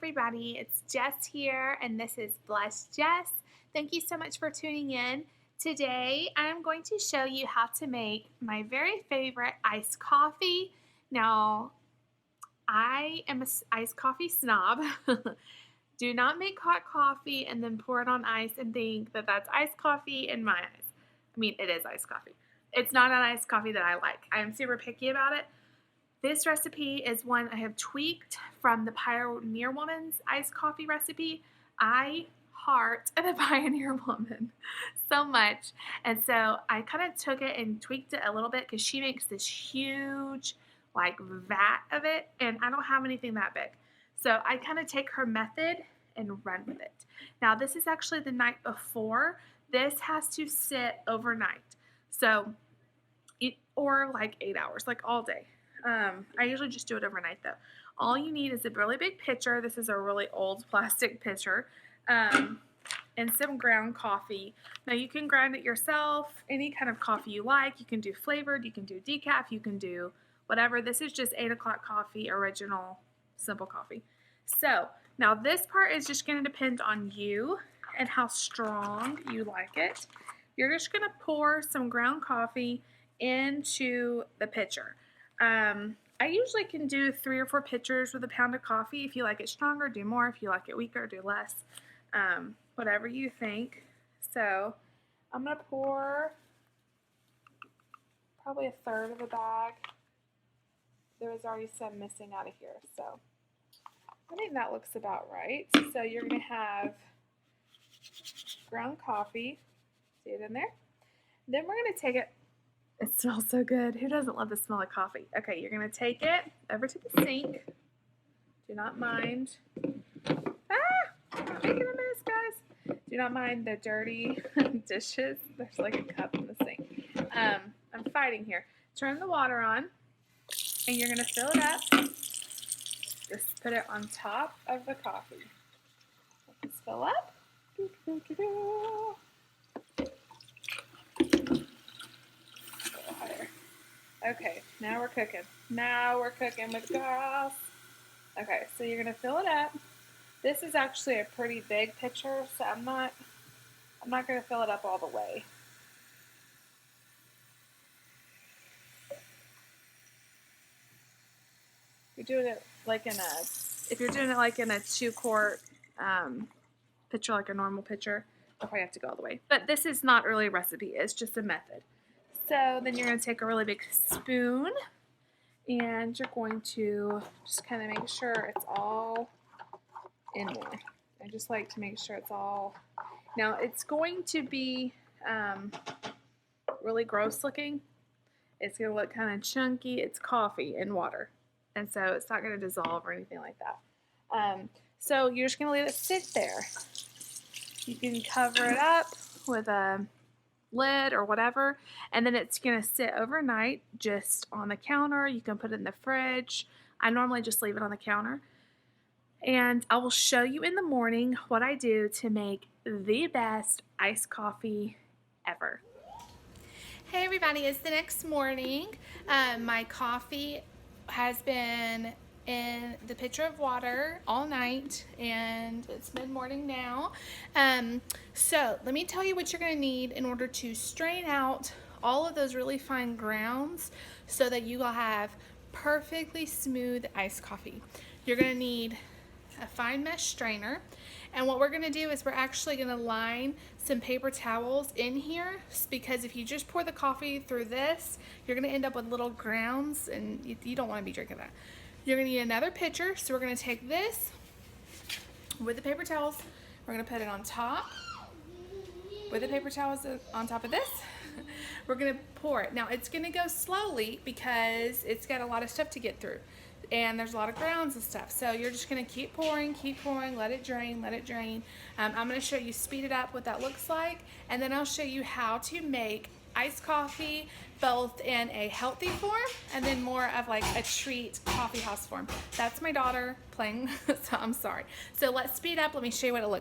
everybody, it's Jess here, and this is Bless Jess. Thank you so much for tuning in. Today, I'm going to show you how to make my very favorite iced coffee. Now, I am an iced coffee snob. Do not make hot coffee and then pour it on ice and think that that's iced coffee in my eyes. I mean, it is iced coffee. It's not an iced coffee that I like. I am super picky about it. This recipe is one I have tweaked from the Pioneer Woman's iced coffee recipe. I heart the Pioneer Woman so much. And so I kind of took it and tweaked it a little bit because she makes this huge like vat of it, and I don't have anything that big. So I kind of take her method and run with it. Now this is actually the night before. This has to sit overnight. So or like 8 hours, like all day. I usually just do it overnight though. All you need is a really big pitcher. This is a really old plastic pitcher. And some ground coffee. Now you can grind it yourself, any kind of coffee you like. You can do flavored, you can do decaf, you can do whatever. This is just 8 o'clock coffee, original, simple coffee. So now this part is just going to depend on you and how strong you like it. You're just going to pour some ground coffee into the pitcher. I usually can do 3 or 4 pitchers with a pound of coffee. If you like it stronger, do more. If you like it weaker, do less. Whatever you think. So I'm going to pour probably 1/3 of a bag. There was already some missing out of here, so I think that looks about right. So you're going to have ground coffee. See it in there? Then we're going to take it. It smells so good. Who doesn't love the smell of coffee? Okay, you're going to take it over to the sink. Do not mind. I'm making a mess, guys. Do not mind the dirty dishes. There's like a cup in the sink. I'm fighting here. Turn the water on, and you're going to fill it up. Just put it on top of the coffee. Let this fill up. Okay, now we're cooking. Now we're cooking with girls. Okay, so you're gonna fill it up. This is actually a pretty big pitcher, so I'm not gonna fill it up all the way. If you're doing it like in a 2-quart pitcher, like a normal pitcher, I'll probably have to go all the way. But this is not really a recipe, it's just a method. So then you're going to take a really big spoon and you're going to just kind of make sure it's all in there. I just like to make sure it's all. Now it's going to be really gross looking. It's going to look kind of chunky. It's coffee and water. And so it's not going to dissolve or anything like that. So you're just going to let it sit there. You can cover it up with a lid or whatever, and then it's going to sit overnight just on the counter. You can put it in the fridge. I normally just leave it on the counter, and I will show you in the morning what I do to make the best iced coffee ever. Hey everybody, it's the next morning. My coffee has been in the pitcher of water all night, and it's mid-morning now. So let me tell you what you're going to need in order to strain out all of those really fine grounds so that you will have perfectly smooth iced coffee. You're going to need a fine mesh strainer, and what we're going to do is we're actually going to line some paper towels in here, because if you just pour the coffee through this, you're going to end up with little grounds, and you don't want to be drinking that. You're going to need another pitcher, so we're going to take this with the paper towels. We're going to put it on top with the paper towels on top of this. We're going to pour it. Now, it's going to go slowly because it's got a lot of stuff to get through, and there's a lot of grounds and stuff. So you're just going to keep pouring, let it drain, let it drain. I'm going to show you speed it up, what that looks like, and then I'll show you how to make iced coffee both in a healthy form and then more of like a treat coffee house form. That's my daughter playing, so I'm sorry. So let's speed up. Let me show you what it looks like.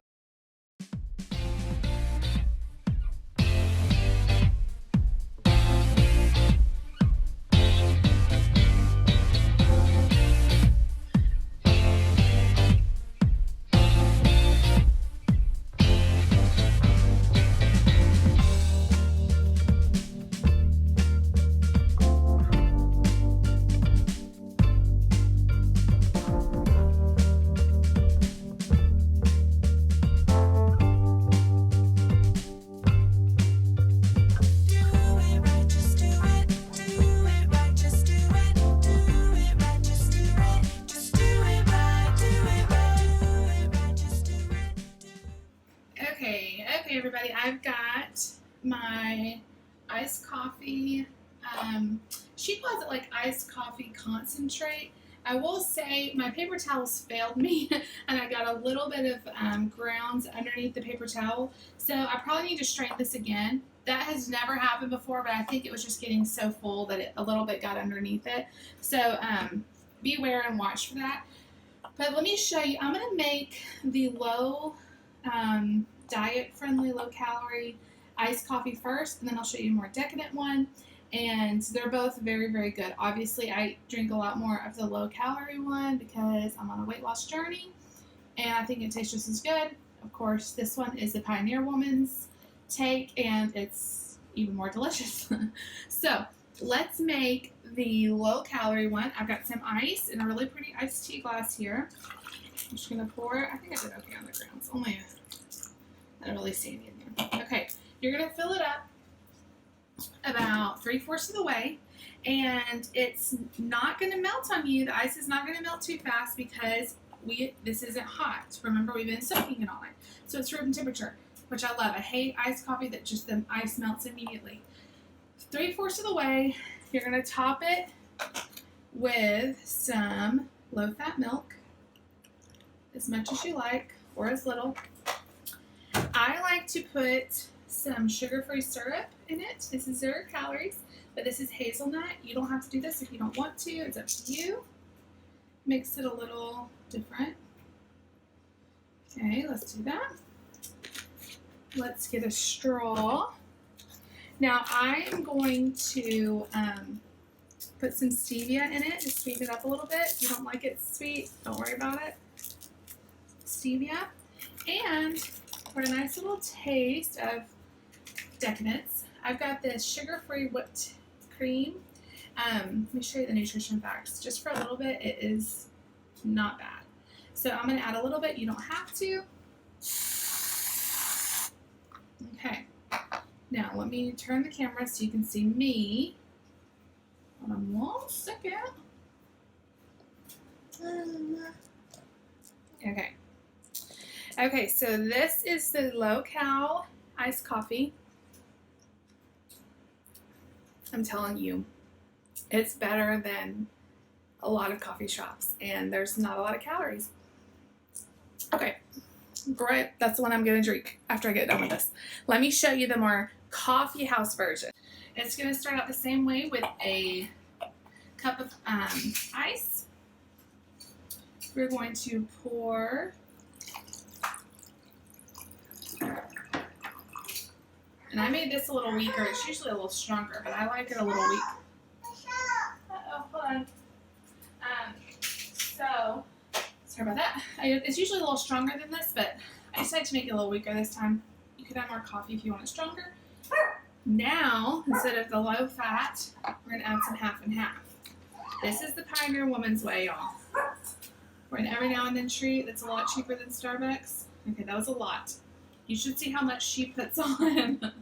Okay, everybody, I've got my iced coffee. She calls it like iced coffee concentrate. I will say my paper towels failed me and I got a little bit of grounds underneath the paper towel. So I probably need to strain this again. That has never happened before, but I think it was just getting so full that a little bit got underneath it. So beware and watch for that. But let me show you. I'm going to make the low diet-friendly, low-calorie iced coffee first, and then I'll show you a more decadent one. And they're both very, very good. Obviously, I drink a lot more of the low-calorie one because I'm on a weight loss journey, and I think it tastes just as good. Of course, this one is the Pioneer Woman's take, and it's even more delicious. So let's make the low-calorie one. I've got some ice in a really pretty iced tea glass here. I'm just going to pour it. I think I did okay on the grounds. Only I don't really see any in there. Okay, you're going to fill it up about 3/4 of the way, and it's not going to melt on you. The ice is not going to melt too fast because this isn't hot. Remember, we've been soaking it all night. So it's room temperature, which I love. I hate iced coffee that just the ice melts immediately. 3/4 of the way, you're going to top it with some low-fat milk, as much as you like, or as little. I like to put some sugar-free syrup in it. This is 0 calories, but this is hazelnut. You don't have to do this if you don't want to. It's up to you. Makes it a little different. Okay, let's do that. Let's get a straw. Now I am going to put some stevia in it to sweeten it up a little bit. If you don't like it sweet, don't worry about it. Stevia. And for a nice little taste of decadence, I've got this sugar-free whipped cream. Let me show you the nutrition facts. Just for a little bit, it is not bad. So I'm going to add a little bit. You don't have to. Okay. Now let me turn the camera so you can see me. Hold on 1 second. Okay. Okay, so this is the low-cal iced coffee. I'm telling you, it's better than a lot of coffee shops, and there's not a lot of calories. Okay, great. That's the one I'm going to drink after I get done with this. Let me show you the more coffee house version. It's going to start out the same way with a cup of ice. We're going to pour, and I made this a little weaker. It's usually a little stronger, but I like it a little weak. Uh-oh, hold on. So, sorry about that. It's usually a little stronger than this, but I decided to make it a little weaker this time. You could add more coffee if you want it stronger. Now, instead of the low fat, we're going to add some half and half. This is the Pioneer Woman's way, y'all. We're an every now and then treat that's a lot cheaper than Starbucks. Okay, that was a lot. You should see how much she puts on.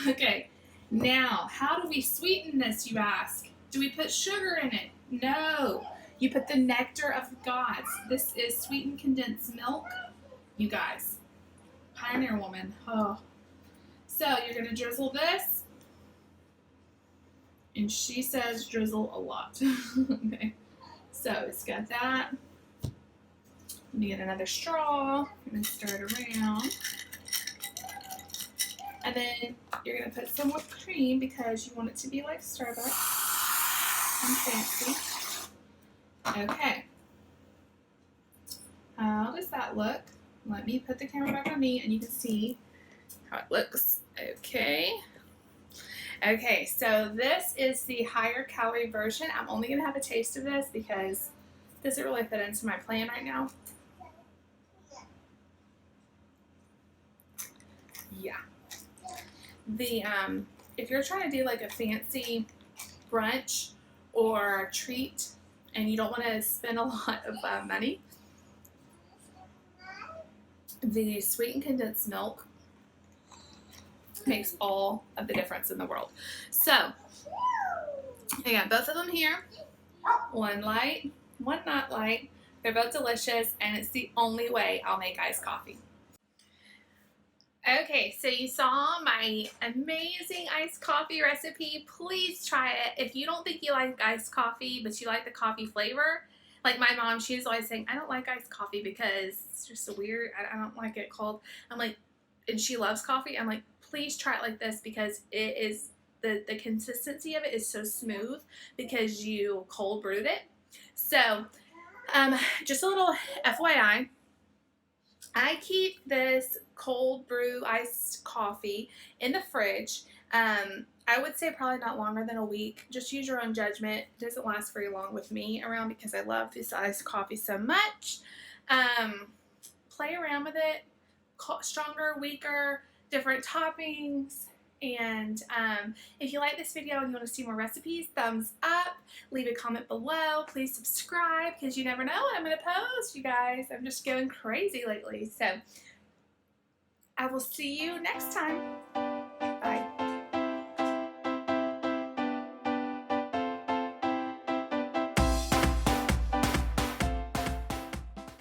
Okay, now, how do we sweeten this, you ask? Do we put sugar in it? No. You put the nectar of the gods. This is sweetened condensed milk, you guys. Pioneer Woman. Oh. So you're going to drizzle this. And she says drizzle a lot. Okay. So it's got that. Let me get another straw. I'm going to stir it around. And then you're going to put some whipped cream because you want it to be like Starbucks and fancy. Okay. How does that look? Let me put the camera back on me and you can see how it looks. Okay. Okay, so this is the higher calorie version. I'm only going to have a taste of this because it doesn't really fit into my plan right now. Yeah. The if you're trying to do like a fancy brunch or treat and you don't want to spend a lot of money, the sweetened condensed milk makes all of the difference in the world. So I got both of them here. One light, one not light. They're both delicious, and it's the only way I'll make iced coffee. Okay, so you saw my amazing iced coffee recipe. Please try it. If you don't think you like iced coffee, but you like the coffee flavor, like my mom, she's always saying, I don't like iced coffee because it's just so weird. I don't like it cold. I'm like, and she loves coffee. I'm like, please try it like this because it is, the consistency of it is so smooth because you cold brewed it. So, just a little FYI, I keep this cold brew iced coffee in the fridge. I would say probably not longer than a week. Just use your own judgment. It doesn't last very long with me around because I love this iced coffee so much. Play around with it. Stronger, weaker, different toppings. And if you like this video and you want to see more recipes, thumbs up. Leave a comment below. Please subscribe because you never know what I'm going to post, you guys. I'm just going crazy lately. So I will see you next time.